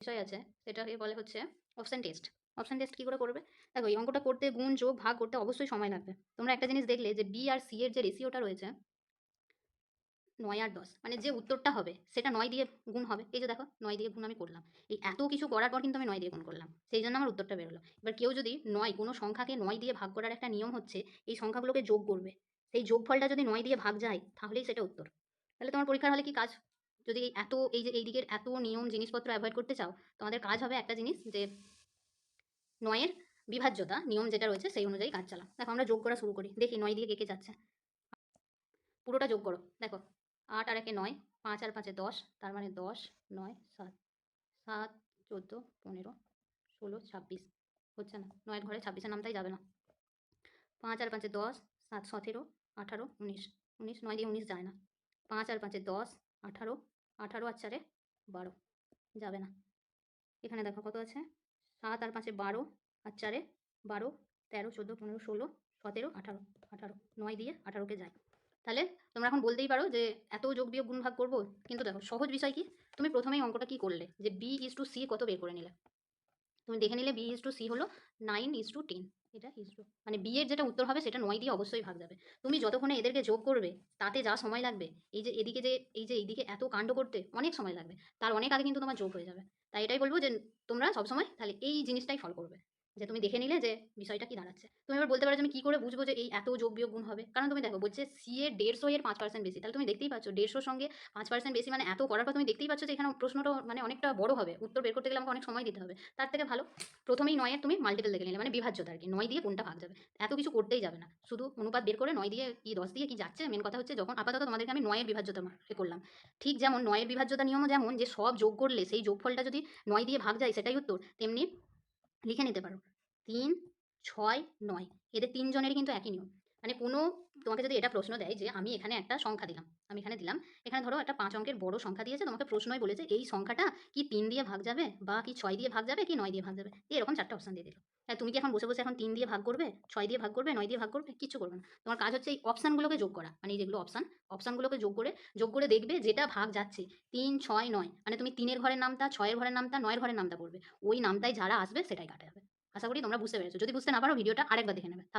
বিষয় আছে সেটাকে বলে হচ্ছে অপশন টেস্ট। অপশন টেস্ট কী করে করবে? দেখো এই অঙ্কটা করতে গুণ, যোগ, ভাগ করতে অবশ্যই সময় লাগবে। তোমরা একটা জিনিস দেখলে যে বি আর সি এর যে রেশিওটা রয়েছে ৯ আর ১০ মানে যে উত্তরটা হবে সেটা ৯ দিয়ে গুণ হবে। এই যে দেখো ৯ দিয়ে গুণ আমি করলাম। এই এত কিছু করার পর কিন্তু আমি ৯ দিয়ে গুণ করলাম। সেই জন্য আমার উত্তরটা বেরোলো। এবার কেউ যদি ৯ কোনো সংখ্যাকে ৯ দিয়ে ভাগ করার একটা নিয়ম হচ্ছে এই সংখ্যাগুলোকে যোগ করবে। সেই যোগফলটা যদি ৯ দিয়ে ভাগ যায় তাহলেই সেটা উত্তর। তাহলে তোমার পরীক্ষার হলে কি কাজ? যদি এত এই যে এই দিকের এত নিয়ম জিনিসপত্র এভয়েড করতে চাও তোমাদের কাজ হবে একটা জিনিস যে ৯ এর বিভাজ্যতা নিয়ম যেটা রয়েছে সেই অনুযায়ী কাজ চালাও। দেখো আমরা যোগ করা শুরু করি। দেখি ৯ দিয়ে কে, কে যাচ্ছে? পুরোটা যোগ করো। দেখো ৮ আর ১ এ ৯, ৫ আর ৫ এ ১০, তার মানে ১০, ৯, ৭, ৭, ১৪, ১৫, ১৬, ২৬ হচ্ছে না। ৯ এর ঘরে ২৬ এর নামটাই যাবে না। ৫ আর ৫ এ ১০, ৭, ১৭, ১৮, ১৯, ১৯ ৯ দিয়ে ১৯ যায় না। ৫ আর ৫ এ ১০, ১৮, ১৮ আর ৪ এ ১২ যাবে না। এখানে দেখো কত আছে? ৭ আর ৫ এ ১২ আর ৪ এ ১২, ১৩, ১৪, ১৫, ১৬, ১৭, ১৮, ১৮ ৯ দিয়ে ১৮ কে যায়। তাহলে তোমরা এখন বলতেই পারো যে এত যোগ বিয়োগ গুণ ভাগ করবো, কিন্তু দেখো সহজ বিষয় কি, তুমি প্রথমেই অঙ্কটা কি করলে যে বি ইজ টু সি কত বের করে নিলে। তুমি দেখে নিলে বি ইজ টু সি হলো 9:10, এটা ইজ টু মানে বি এর যেটা উত্তর হবে সেটা ৯ দিয়ে অবশ্যই ভাগ যাবে। তুমি যতক্ষণে এদেরকে যোগ করবে তাতে যা সময় লাগবে, এই যে এদিকে যে এই যে এইদিকে এত কাণ্ড করতে অনেক সময় লাগবে, তার অনেক আগে কিন্তু তোমার যোগ হয়ে যাবে। তাই এটাই বলবো যে তোমরা সবসময় তাহলে এই জিনিসটাই ফলো করবে, যে তুমি দেখে নিলে যে বিষয়টা কি দাঁড়াচ্ছে। তুমি এবার বলতে পারো যে আমি কি করে বুঝবো যে এই এত যোগ বিয়োগ গুণ হবে? কারণ তুমি দেখো বলছে সি এর ১৫০ এর ৫% বেশি, তাহলে তুমি দেখতেই পাচ্ছ ১৫০ সঙ্গে ৫% বেশি মানে এত করার পর তুমি দেখতেই পাচ্ছ যে এখানে প্রশ্নটা মানে অনেকটা বড় হবে, উত্তর বের করতে গেলে আমাকে অনেক সময় দিতে হবে। তার থেকে ভালো প্রথমেই ৯ এর তুমি মাল্টিপল দেখে নিলে, মানে বিভাজ্যতা আরকি। ৯ দিয়ে কোনটা ভাগ যাবে। এত কিছু করতেই যাবে না। শুধু অনুপাত বের করে ৯ দিয়ে কি ১০ দিয়ে কি যাচ্ছে, মেন কথা হচ্ছে যখন আপাতত তোমাদেরকে আমি ৯ এর বিভাজ্যতা করলাম। ঠিক যেমন ৯ এর বিভাজ্যতা নিয়মও যেমন যে সব যোগ করলে সেই যোগফলটা যদি ৯ দিয়ে ভাগ যায় সেটাই উত্তর, তেমনি লিখে নিতে পারো ৩, ৬, ৯ এদের ৩ জনেরই কিন্তু একই নিয়ম। মানে কোনো তোমাকে যদি এটা প্রশ্ন দেয় যে আমি এখানে একটা সংখ্যা দিলাম, আমি এখানে দিলাম, এখানে ধরো একটা ৫ অঙ্কের বড় সংখ্যা দিয়েছে, তোমাকে প্রশ্নই বলেছে এই সংখ্যাটা কি ৩ দিয়ে ভাগ যাবে বা কি ৬ দিয়ে ভাগ যাবে কি ৯ দিয়ে ভাগ যাবে, এরকম ৪ টা অপশন দিয়ে দিল। হ্যাঁ, তুমি কি এখন বসে বসে এখন ৩ দিয়ে ভাগ করবে, ৬ দিয়ে ভাগ করবে, ৯ দিয়ে ভাগ করবে? কিচ্ছু করবে না। তোমার কাজ হচ্ছে এই অপশানগুলোকে যোগ করা, মানে এই যেগুলো অপশানগুলোকে যোগ করে দেখবে যেটা ভাগ যাচ্ছে ৩, ৬, ৯ মানে তুমি ৩ এর ঘরের নামতা, ৬ এর ঘরের নামতা, ৯ এর ঘরের নামতা পড়বে। ওই নামতায় যারা আসবে সেটাই কাটা যাবে। আশা করি তোমরা বুঝতে পেরেছো। যদি বুঝতে না পারো ভিডিওটা আরেকবার দেখে নেবে। তাহলে